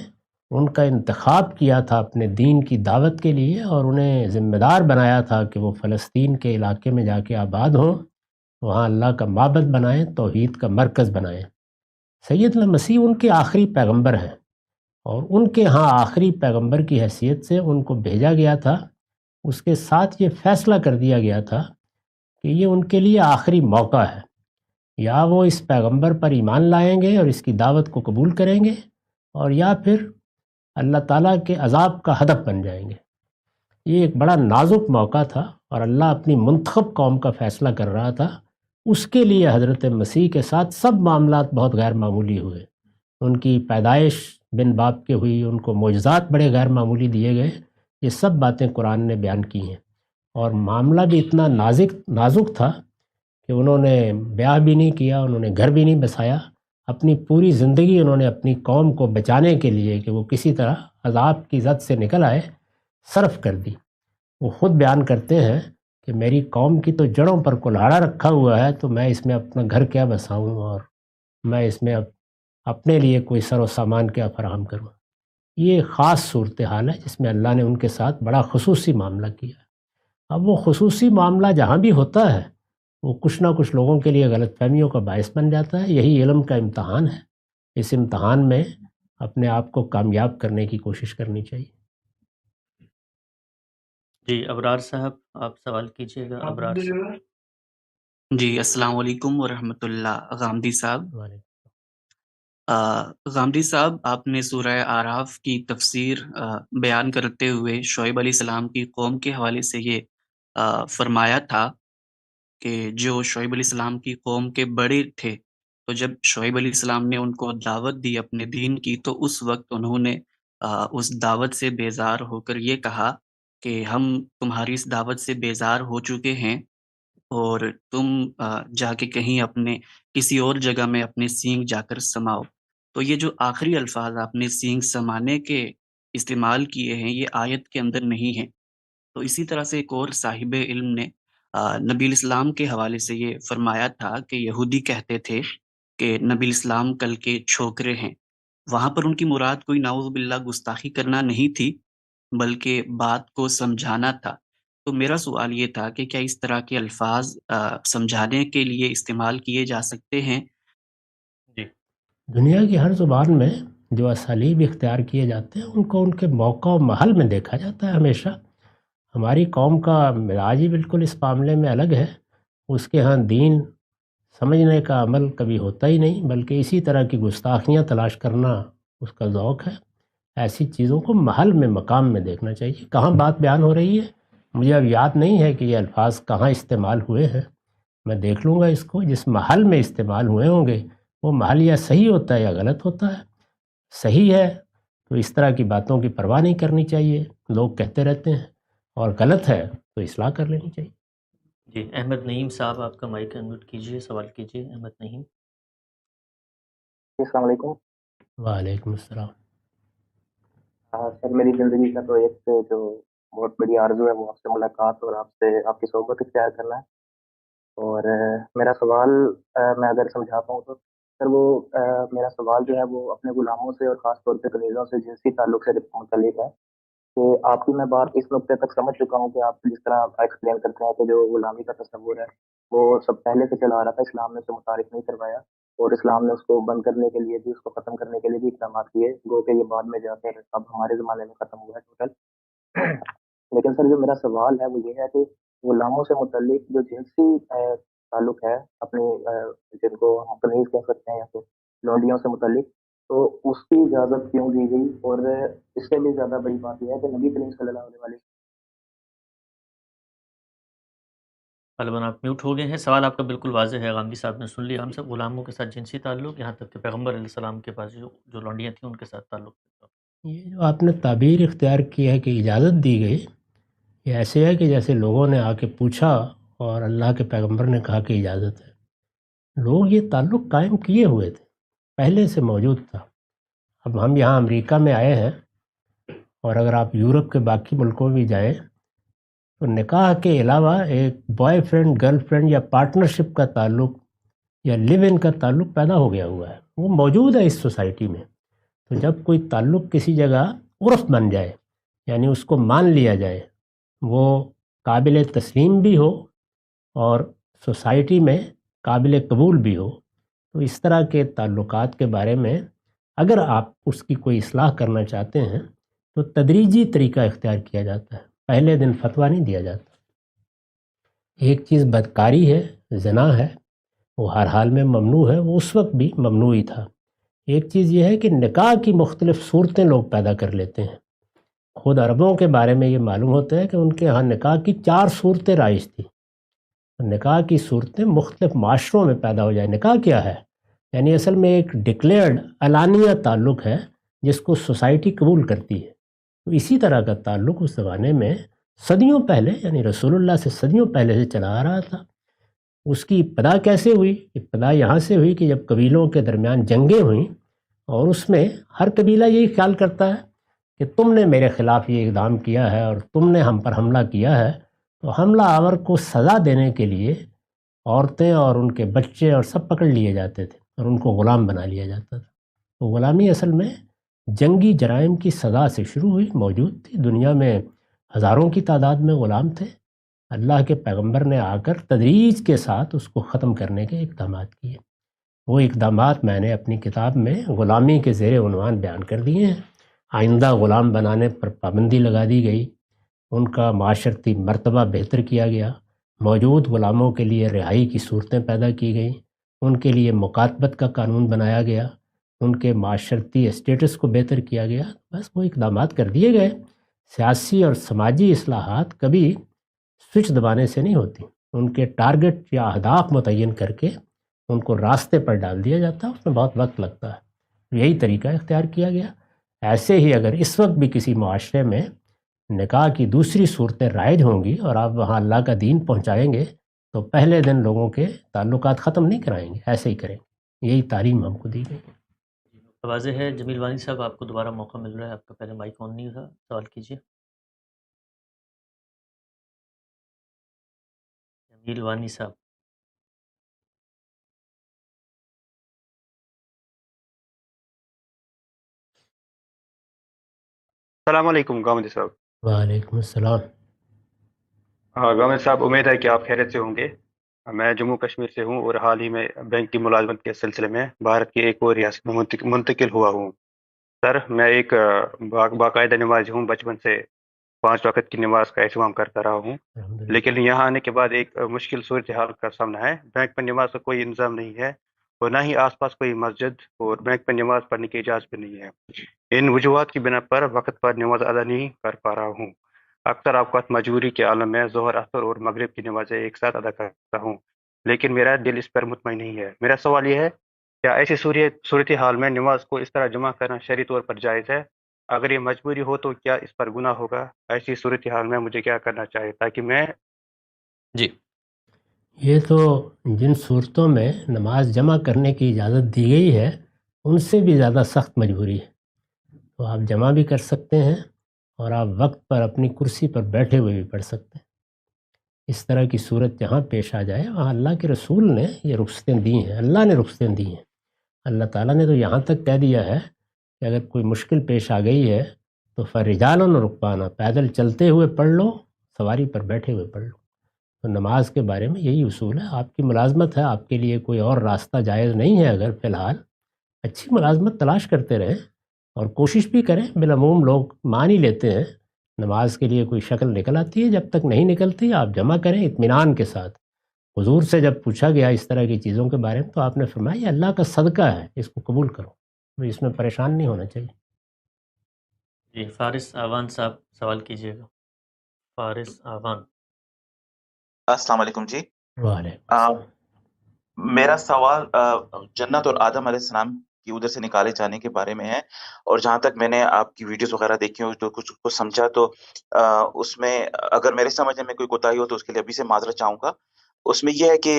ان کا انتخاب کیا تھا اپنے دین کی دعوت کے لیے، اور انہیں ذمہ دار بنایا تھا کہ وہ فلسطین کے علاقے میں جا کے آباد ہوں، وہاں اللہ کا معبد بنائیں، توحید کا مرکز بنائیں۔ سیدنا مسیح ان کے آخری پیغمبر ہیں، اور ان کے ہاں آخری پیغمبر کی حیثیت سے ان کو بھیجا گیا تھا۔ اس کے ساتھ یہ فیصلہ کر دیا گیا تھا کہ یہ ان کے لیے آخری موقع ہے، یا وہ اس پیغمبر پر ایمان لائیں گے اور اس کی دعوت کو قبول کریں گے، اور یا پھر اللہ تعالیٰ کے عذاب کا ہدف بن جائیں گے۔ یہ ایک بڑا نازک موقع تھا، اور اللہ اپنی منتخب قوم کا فیصلہ کر رہا تھا۔ اس کے لیے حضرت مسیح کے ساتھ سب معاملات بہت غیر معمولی ہوئے۔ ان کی پیدائش بن باپ کے ہوئی، ان کو معجزات بڑے غیر معمولی دیے گئے، یہ سب باتیں قرآن نے بیان کی ہیں۔ اور معاملہ بھی اتنا نازک تھا کہ انہوں نے بیاہ بھی نہیں کیا، انہوں نے گھر بھی نہیں بسایا، اپنی پوری زندگی انہوں نے اپنی قوم کو بچانے کے لیے کہ وہ کسی طرح عذاب کی زد سے نکل آئے، صرف کر دی۔ وہ خود بیان کرتے ہیں کہ میری قوم کی تو جڑوں پر کلہاڑا رکھا ہوا ہے، تو میں اس میں اپنا گھر کیا بساؤں اور میں اس میں اپنے لیے کوئی سر و سامان کیا فراہم کروں۔ یہ خاص صورتحال ہے جس میں اللہ نے ان کے ساتھ بڑا خصوصی معاملہ کیا ہے۔ اب وہ خصوصی معاملہ جہاں بھی ہوتا ہے وہ کچھ نہ کچھ لوگوں کے لیے غلط فہمیوں کا باعث بن جاتا ہے۔ یہی علم کا امتحان ہے، اس امتحان میں اپنے آپ کو کامیاب کرنے کی کوشش کرنی چاہیے۔
جی ابرار صاحب آپ سوال کیجیے گا۔ ابرار صاحب
جی السلام علیکم ورحمۃ اللہ۔ غامدی صاحب،
وعلیکم
غامدی صاحب، آپ نے سورہ اعراف کی تفسیر بیان کرتے ہوئے شعیب علیہ السلام کی قوم کے حوالے سے یہ فرمایا تھا کہ جو شعیب علیہ السلام کی قوم کے بڑے تھے، تو جب شعیب علیہ السلام نے ان کو دعوت دی اپنے دین کی، تو اس وقت انہوں نے اس دعوت سے بیزار ہو کر یہ کہا کہ ہم تمہاری اس دعوت سے بیزار ہو چکے ہیں اور تم جا کے کہیں اپنے کسی اور جگہ میں اپنے سینگ جا کر سماؤ۔ تو یہ جو آخری الفاظ آپ نے سینگ سمانے کے استعمال کیے ہیں، یہ آیت کے اندر نہیں ہیں۔ تو اسی طرح سے ایک اور صاحب علم نے نبی الاسلام کے حوالے سے یہ فرمایا تھا کہ یہودی کہتے تھے کہ نبی الاسلام کل کے چھوکرے ہیں۔ وہاں پر ان کی مراد کوئی نعوذ باللہ گستاخی کرنا نہیں تھی، بلکہ بات کو سمجھانا تھا۔ تو میرا سوال یہ تھا کہ کیا اس طرح کے الفاظ سمجھانے کے لیے استعمال کیے جا سکتے ہیں؟
جی
دنیا کی ہر زبان میں جو اسالیب اختیار کیے جاتے ہیں ان کو ان کے موقع و محل میں دیکھا جاتا ہے ہمیشہ۔ ہماری قوم کا مزاج ہی بالکل اس معاملے میں الگ ہے۔ اس کے ہاں دین سمجھنے کا عمل کبھی ہوتا ہی نہیں، بلکہ اسی طرح کی گستاخیاں تلاش کرنا اس کا ذوق ہے۔ ایسی چیزوں کو محل میں مقام میں دیکھنا چاہیے۔ کہاں بات بیان ہو رہی ہے، مجھے اب یاد نہیں ہے کہ یہ الفاظ کہاں استعمال ہوئے ہیں، میں دیکھ لوں گا اس کو۔ جس محل میں استعمال ہوئے ہوں گے وہ محل یا صحیح ہوتا ہے یا غلط ہوتا ہے۔ صحیح ہے تو اس طرح کی باتوں کی پرواہ نہیں کرنی چاہیے، لوگ کہتے رہتے ہیں، اور غلط ہے تو اصلاح کر لینی چاہیے۔
جی احمد نعیم صاحب آپ کا مائک انمیوٹ کیجیے، سوال کیجیے احمد نعیم۔
السلام علیکم۔
وعلیکم السلام۔
سر میری زندگی کا تو ایک جو بہت بڑی آرزو ہے وہ آپ سے ملاقات اور آپ کی صحبت اختیار کرنا ہے، اور میرا سوال میں اگر سمجھا پاؤں تو سر وہ میرا سوال جو ہے وہ اپنے غلاموں سے اور خاص طور پہ کنیزوں سے جنسی تعلق سے متعلق ہے کہ آپ کی میں بات اس نقطے تک سمجھ چکا ہوں کہ آپ جس طرح ایکسپلین کرتے ہیں کہ جو غلامی کا تصور ہے وہ سب پہلے سے چلا آ رہا تھا، اسلام نے اسے متعارف نہیں کروایا، اور اسلام نے اس کو بند کرنے کے لیے بھی، اس کو ختم کرنے کے لیے بھی اقدامات کیے، گو کہ یہ بعد میں جا کر اب ہمارے زمانے میں ختم ہوا ہے ٹوٹل۔ لیکن سر جو میرا سوال ہے وہ یہ ہے کہ غلاموں سے متعلق جو جنسی تعلق ہے اپنی جن کو ہم کنیز کہہ سکتے ہیں یا پھر لونڈیوں سے متعلق، تو اس کی اجازت کیوں دی گئی؟ اور اس سے بھی زیادہ بڑی بات یہ ہے کہ نبی کریم صلی اللہ علیہ وسلم
غالباً آپ میوٹ ہو گئے ہیں۔ سوال آپ کا بالکل واضح ہے، غامدی صاحب نے سن لیا ہم سب۔ غلاموں کے ساتھ جنسی تعلق، یہاں تک کہ پیغمبر علیہ السلام کے پاس جو لونڈیاں تھیں ان کے ساتھ تعلق۔
یہ جو آپ نے تعبیر اختیار کی ہے کہ اجازت دی گئی، یہ ایسے ہے کہ جیسے لوگوں نے آ کے پوچھا اور اللہ کے پیغمبر نے کہا کہ اجازت ہے۔ لوگ یہ تعلق قائم کیے ہوئے تھے، پہلے سے موجود تھا۔ اب ہم یہاں امریکہ میں آئے ہیں، اور اگر آپ یورپ کے باقی ملکوں میں بھی جائیں تو نکاح کے علاوہ ایک بوائے فرینڈ گرل فرینڈ یا پارٹنرشپ کا تعلق یا لیو ان کا تعلق پیدا ہو گیا ہوا ہے، وہ موجود ہے اس سوسائٹی میں۔ تو جب کوئی تعلق کسی جگہ عرف بن جائے، یعنی اس کو مان لیا جائے، وہ قابل تسلیم بھی ہو اور سوسائٹی میں قابل قبول بھی ہو، تو اس طرح کے تعلقات کے بارے میں اگر آپ اس کی کوئی اصلاح کرنا چاہتے ہیں تو تدریجی طریقہ اختیار کیا جاتا ہے، پہلے دن فتویٰ نہیں دیا جاتا۔ ایک چیز بدکاری ہے، زنا ہے، وہ ہر حال میں ممنوع ہے، وہ اس وقت بھی ممنوع ہی تھا۔ ایک چیز یہ ہے کہ نکاح کی مختلف صورتیں لوگ پیدا کر لیتے ہیں۔ خود عربوں کے بارے میں یہ معلوم ہوتا ہے کہ ان کے ہاں نکاح کی 4 صورتیں رائج تھیں۔ نکاح کی صورتیں مختلف معاشروں میں پیدا ہو جائے۔ نکاح کیا ہے؟ یعنی اصل میں ایک ڈکلیئرڈ اعلانیہ تعلق ہے جس کو سوسائٹی قبول کرتی ہے۔ تو اسی طرح کا تعلق اس زمانے میں صدیوں پہلے، یعنی رسول اللہ سے صدیوں پہلے سے چلا آ رہا تھا۔ اس کی ابتدا کیسے ہوئی؟ ابتدا یہاں سے ہوئی کہ جب قبیلوں کے درمیان جنگیں ہوئیں، اور اس میں ہر قبیلہ یہی خیال کرتا ہے کہ تم نے میرے خلاف یہ اقدام کیا ہے اور تم نے ہم پر حملہ کیا ہے، تو حملہ آور کو سزا دینے کے لیے عورتیں اور ان کے بچے اور سب پکڑ لیے جاتے تھے اور ان کو غلام بنا لیا جاتا تھا۔ تو غلامی اصل میں جنگی جرائم کی سزا سے شروع ہوئی، موجود تھی دنیا میں، ہزاروں کی تعداد میں غلام تھے۔ اللہ کے پیغمبر نے آ کر تدریج کے ساتھ اس کو ختم کرنے کے اقدامات کیے۔ وہ اقدامات میں نے اپنی کتاب میں غلامی کے زیر عنوان بیان کر دیے ہیں۔ آئندہ غلام بنانے پر پابندی لگا دی گئی، ان کا معاشرتی مرتبہ بہتر کیا گیا، موجود غلاموں کے لیے رہائی کی صورتیں پیدا کی گئیں، ان کے لیے مکاتبت کا قانون بنایا گیا، ان کے معاشرتی اسٹیٹس کو بہتر کیا گیا۔ بس وہ اقدامات کر دیے گئے۔ سیاسی اور سماجی اصلاحات کبھی سوئچ دبانے سے نہیں ہوتی، ان کے ٹارگٹ یا اہداف متعین کر کے ان کو راستے پر ڈال دیا جاتا ہے، اس میں بہت وقت لگتا ہے۔ یہی طریقہ اختیار کیا گیا۔ ایسے ہی اگر اس وقت بھی کسی معاشرے میں نکاح کی دوسری صورتیں رائج ہوں گی اور آپ وہاں اللہ کا دین پہنچائیں گے تو پہلے دن لوگوں کے تعلقات ختم نہیں کرائیں گے، ایسے ہی کریں گے۔ یہی تعلیم ہم کو دی گئی۔
واضح ہے۔ جمیل وانی صاحب، آپ کو دوبارہ موقع مل رہا ہے، آپ کا پہلے مائک آن نہیں تھا، سوال کیجیے۔ جمیل وانی صاحب۔
السلام علیکم گامدی صاحب۔
وعلیکم السلام۔
ہاں گامدی صاحب، امید ہے کہ آپ خیریت سے ہوں گے۔ میں جموں کشمیر سے ہوں اور حال ہی میں بینک کی ملازمت کے سلسلے میں بھارت کی ایک اور ریاست میں منتقل ہوا ہوں۔ سر، میں ایک باقاعدہ نمازی ہوں، بچپن سے 5 وقت کی نماز کا اہتمام کرتا رہا ہوں، لیکن یہاں آنے کے بعد ایک مشکل صورتحال کا سامنا ہے۔ بینک پر نماز کا کوئی انتظام نہیں ہے اور نہ ہی آس پاس کوئی مسجد اور بینک پر نماز پڑھنے کی اجازت بھی نہیں ہے۔ ان وجوہات کی بنا پر وقت پر نماز ادا نہیں کر پا رہا ہوں۔ اکثر اوقات مجبوری کے عالم میں ظہر، عصر اور مغرب کی نمازیں ایک ساتھ ادا کرتا ہوں، لیکن میرا دل اس پر مطمئن نہیں ہے۔ میرا سوال یہ ہے، کیا ایسی صورتحال میں نماز کو اس طرح جمع کرنا شرعی طور پر جائز ہے؟ اگر یہ مجبوری ہو تو کیا اس پر گناہ ہوگا؟ ایسی صورتحال میں مجھے کیا کرنا چاہیے تاکہ میں
جی
یہ تو جن صورتوں میں نماز جمع کرنے کی اجازت دی گئی ہے ان سے بھی زیادہ سخت مجبوری ہے، تو آپ جمع بھی کر سکتے ہیں اور آپ وقت پر اپنی کرسی پر بیٹھے ہوئے بھی پڑھ سکتے ہیں۔ اس طرح کی صورت جہاں پیش آ جائے وہاں اللہ کے رسول نے یہ رخصتیں دی ہیں، اللہ نے رخصتیں دی ہیں۔ اللہ تعالیٰ نے تو یہاں تک کہہ دیا ہے کہ اگر کوئی مشکل پیش آ گئی ہے تو فرجال و رکبانہ، پیدل چلتے ہوئے پڑھ لو، سواری پر بیٹھے ہوئے پڑھ لو۔ تو نماز کے بارے میں یہی اصول ہے۔ آپ کی ملازمت ہے، آپ کے لیے کوئی اور راستہ جائز نہیں ہے، اگر فی الحال اچھی ملازمت تلاش کرتے رہیں اور کوشش بھی کریں۔ بالعموم لوگ مان ہی لیتے ہیں، نماز کے لیے کوئی شکل نکل آتی ہے، جب تک نہیں نکلتی آپ جمع کریں اطمینان کے ساتھ۔ حضور سے جب پوچھا گیا اس طرح کی چیزوں کے بارے میں تو آپ نے فرمایا یہ اللہ کا صدقہ ہے، اس کو قبول کرو، تو اس میں پریشان نہیں ہونا چاہیے۔
جی فارس آوان صاحب سوال کیجیے گا۔ فارس آوان۔
السلام علیکم جی۔
وعلیکم السلام۔
میرا سوال جنت اور آدم علیہ السلام کی ادھر سے نکالے جانے کے بارے میں ہے، اور جہاں تک میں نے آپ کی ویڈیوز وغیرہ دیکھی ہوں تو کچھ کو سمجھا، تو اس میں اگر میرے سمجھنے میں کوئی کوتاہی ہو تو اس کے لیے ابھی سے معذرت چاہوں گا۔ اس میں یہ ہے کہ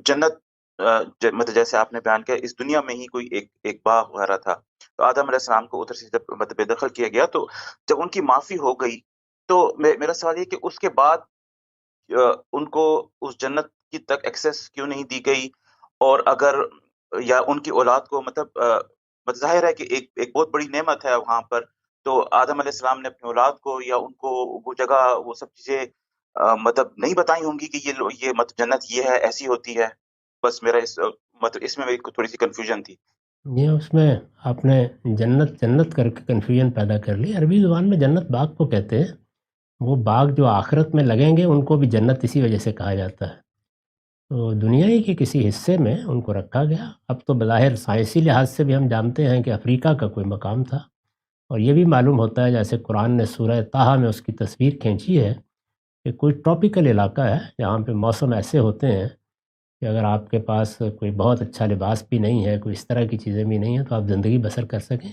جنت مطلب جیسے آپ نے بیان کیا اس دنیا میں ہی کوئی ایک باغ وغیرہ تھا، تو آدم علیہ السلام کو ادھر سے جب مطلب بے دخل کیا گیا تو جب ان کی معافی ہو گئی تو میرا سوال یہ کہ اس کے بعد ان کو اس جنت کی تک ایکسیس کیوں نہیں دی گئی، اور اگر یا ان کی اولاد کو مطلب ظاہر ہے کہ ایک بہت بڑی نعمت ہے وہاں پر، تو آدم علیہ السلام نے اپنی اولاد کو یا ان کو وہ جگہ وہ سب چیزیں مطلب نہیں بتائی ہوں گی کہ یہ مطلب جنت یہ ہے، ایسی ہوتی ہے۔ بس میرا اس میں میری تھوڑی سی کنفیوژن تھی۔
یہ اس میں آپ نے جنت کر کے کنفیوژن پیدا کر لی۔ عربی زبان میں جنت باغ کو کہتے ہیں، وہ باغ جو آخرت میں لگیں گے ان کو بھی جنت اسی وجہ سے کہا جاتا ہے۔ تو دنیا ہی کے کسی حصے میں ان کو رکھا گیا۔ اب تو بظاہر سائنسی لحاظ سے بھی ہم جانتے ہیں کہ افریقہ کا کوئی مقام تھا، اور یہ بھی معلوم ہوتا ہے جیسے قرآن نے سورہ طٰہٰ میں اس کی تصویر کھینچی ہے کہ کوئی ٹراپیکل علاقہ ہے جہاں پہ موسم ایسے ہوتے ہیں کہ اگر آپ کے پاس کوئی بہت اچھا لباس بھی نہیں ہے، کوئی اس طرح کی چیزیں بھی نہیں ہیں تو آپ زندگی بسر کر سکیں۔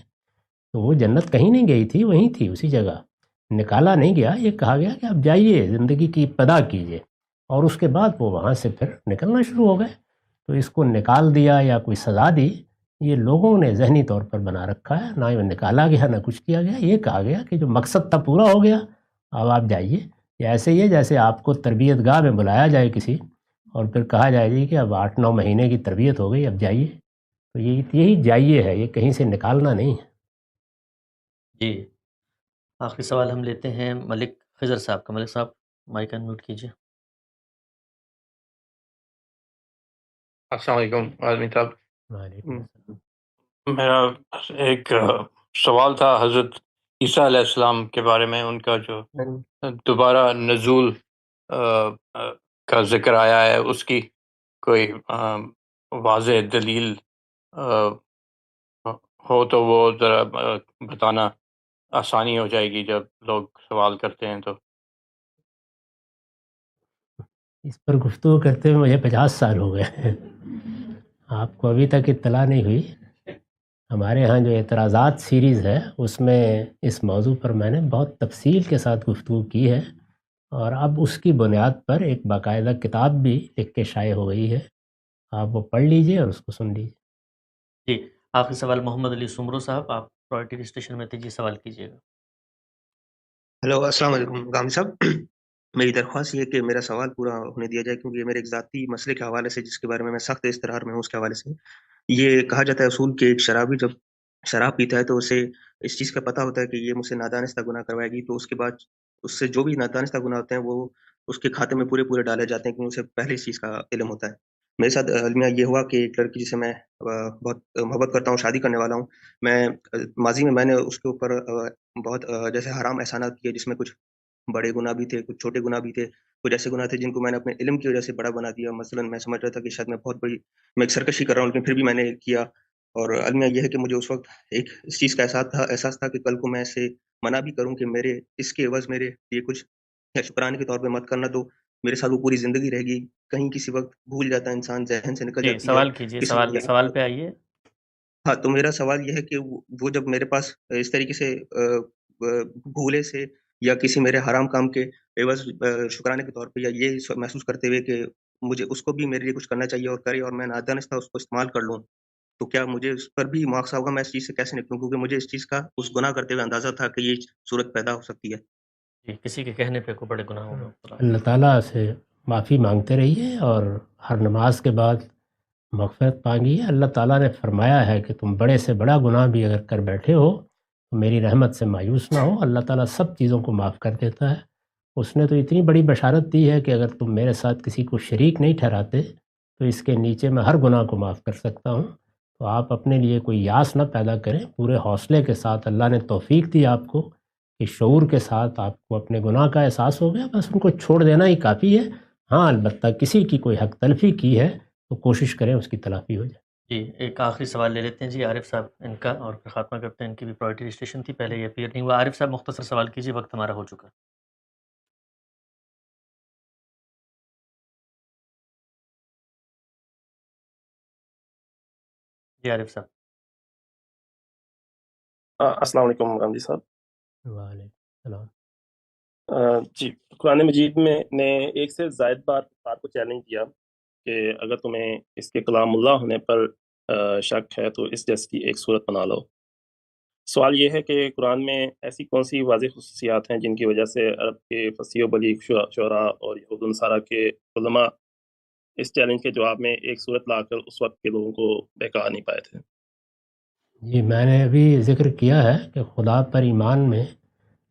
تو وہ جنت کہیں نہیں گئی تھی، وہیں تھی، اسی جگہ نکالا نہیں گیا۔ یہ کہا گیا کہ آپ جائیے زندگی کی ابتدا کیجیے، اور اس کے بعد وہ وہاں سے پھر نکلنا شروع ہو گئے۔ تو اس کو نکال دیا یا کوئی سزا دی، یہ لوگوں نے ذہنی طور پر بنا رکھا ہے، نہ یہ نکالا گیا نہ کچھ کیا گیا۔ یہ کہا گیا کہ جو مقصد تھا پورا ہو گیا، اب آپ جائیے۔ یہ ایسے ہی ہے جیسے آپ کو تربیت گاہ میں بلایا جائے کسی اور پھر کہا جائے جی کہ اب 8-9 مہینے کی تربیت ہو گئی، اب جائیے. تو یہی جائیے ہے، یہ کہیں سے نکالنا نہیں ہے.
جی آخری سوال ہم لیتے ہیں ملک خضر صاحب کا. ملک صاحب مائک انمیوٹ کیجیے.
السلام علیکم عالمی صاحب.
وعلیکم السلام.
میرا ایک سوال تھا حضرت عیسیٰ علیہ السلام کے بارے میں، ان کا جو دوبارہ نزول کا ذکر آیا ہے، اس کی کوئی واضح دلیل ہو تو وہ ذرا بتانا آسانی ہو جائے گی جب لوگ سوال کرتے ہیں. تو
اس پر گفتگو کرتے ہوئے مجھے 50 سال ہو گئے. آپ کو ابھی تک اطلاع نہیں ہوئی؟ ہمارے ہاں جو اعتراضات سیریز ہے اس میں اس موضوع پر میں نے بہت تفصیل کے ساتھ گفتگو کی ہے، اور اب اس کی بنیاد پر ایک باقاعدہ کتاب بھی لکھ کے شائع ہو گئی ہے. آپ وہ پڑھ لیجئے اور اس کو سن لیجئے.
جی آخری سوال محمد علی سمرو صاحب، آپ پرائرٹی اسٹیشن میں تیجی سوال کیجیے گا.
ہلو السلام علیکم غام صاحب. میری درخواست یہ ہے کہ میرا سوال پورا ہونے دیا جائے، کیونکہ یہ میرے ایک ذاتی مسئلے کے حوالے سے، جس کے بارے میں میں سخت استرار میں ہوں، اس کے حوالے سے. یہ کہا جاتا ہے اصول کہ ایک شرابی جب شراب پیتا ہے تو اسے اس چیز کا پتہ ہوتا ہے کہ یہ مجھ سے نادانستہ گناہ کروائے گی، تو اس کے بعد اس سے جو بھی نادانستہ گناہ ہوتے ہیں وہ اس کے کھاتے میں پورے ڈالے جاتے ہیں، کیونکہ اسے پہلے اس چیز کا علم ہوتا ہے. میرے ساتھ المیہ یہ ہوا کہ ایک لڑکی جسے میں بہت محبت کرتا ہوں، شادی کرنے والا ہوں، میں ماضی میں نے اس کے اوپر بہت جیسے حرام احسانات کیے، جس میں کچھ بڑے گناہ بھی تھے، کچھ چھوٹے گناہ بھی تھے، کچھ ایسے گناہ تھے جن کو میں نے اپنے علم کی وجہ سے بڑا بنا دیا. مثلا میں سمجھ رہا تھا کہ شاید میں ایک سرکشی کر رہا ہوں، لیکن پھر بھی میں نے کیا. اور المیہ یہ ہے کہ مجھے اس وقت ایک اس چیز کا احساس تھا کہ کل کو میں اسے منع بھی کروں کہ میرے اس کے عوض میرے یہ کچھ شکرانے کے طور پہ مت کرنا. تو میرے ساتھ وہ پوری زندگی رہے گی. کہیں کسی وقت بھول جاتا ہے انسان، ذہن سے نکل
جی
جاتی ہے.
سوال کیجیے، سوال پہ آئیے.
ہاں تو میرا سوال یہ ہے کہ وہ جب میرے پاس اس طریقے سے بھولے سے یا کسی میرے حرام کام کے عوض شکرانے کے طور پہ، یا یہ محسوس کرتے ہوئے کہ مجھے اس کو بھی میرے لیے کچھ کرنا چاہیے اور کرے، اور میں نادانستہ اس کو استعمال کر لوں، تو کیا مجھے اس پر بھی مواخذہ ہوگا؟ میں اس چیز سے کیسے نکلوں؟ کیونکہ مجھے اس چیز کا اس گناہ کرتے ہوئے اندازہ تھا کہ یہ صورت پیدا ہو سکتی ہے.
جی کسی کے کہنے پہ کوئی بڑے گناہ ہوگا.
اللہ تعالیٰ سے معافی مانگتے رہیے اور ہر نماز کے بعد مغفرت مانگیے. اللہ تعالیٰ نے فرمایا ہے کہ تم بڑے سے بڑا گناہ بھی اگر کر بیٹھے ہو تو میری رحمت سے مایوس نہ ہو. اللہ تعالیٰ سب چیزوں کو معاف کر دیتا ہے. اس نے تو اتنی بڑی بشارت دی ہے کہ اگر تم میرے ساتھ کسی کو شریک نہیں ٹھہراتے تو اس کے نیچے میں ہر گناہ کو معاف کر سکتا ہوں. تو آپ اپنے لیے کوئی یاس نہ پیدا کریں، پورے حوصلے کے ساتھ. اللہ نے توفیق دی آپ کو کہ شعور کے ساتھ آپ کو اپنے گناہ کا احساس ہو گیا، بس ان کو چھوڑ دینا ہی کافی ہے. ہاں البتہ کسی کی کوئی حق تلفی کی ہے تو کوشش کریں اس کی تلافی ہو جائے.
جی ایک آخری سوال لے لیتے ہیں جی عارف صاحب ان کا، اور پھر خاتمہ کرتے ہیں. ان کی بھی پرائرٹی رجسٹریشن تھی، پہلے یہ اپیئر نہیں ہوا. عارف صاحب مختصر سوال کیجیے، وقت ہمارا ہو چکا. جی عارف صاحب.
السلام علیکم غام صاحب.
وعلیکم السلام.
جی قرآن مجید میں نے ایک سے زائد بار کو چیلنج کیا کہ اگر تمہیں اس کے کلام اللہ ہونے پر شک ہے تو اس جیسی کی ایک صورت بنا لو. سوال یہ ہے کہ قرآن میں ایسی کون سی واضح خصوصیات ہیں جن کی وجہ سے عرب کے فصیح و بلیغ شعراء اور یہود و نصارہ کے علماء اس چیلنج کے جواب میں ایک صورت لا کر اس وقت کے لوگوں کو بہکا نہیں پائے تھے؟
جی میں نے ابھی ذکر کیا ہے کہ خدا پر ایمان میں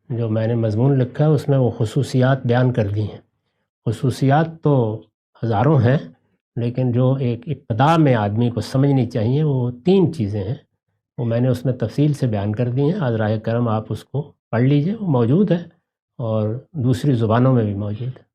جو میں نے مضمون لکھا ہے اس میں وہ خصوصیات بیان کر دی ہیں. خصوصیات تو ہزاروں ہیں، لیکن جو ایک ابتدا میں آدمی کو سمجھنی چاہیے وہ 3 چیزیں ہیں، وہ میں نے اس میں تفصیل سے بیان کر دی ہیں. حضرائے کرم آپ اس کو پڑھ لیجئے، وہ موجود ہے اور دوسری زبانوں میں بھی موجود ہے.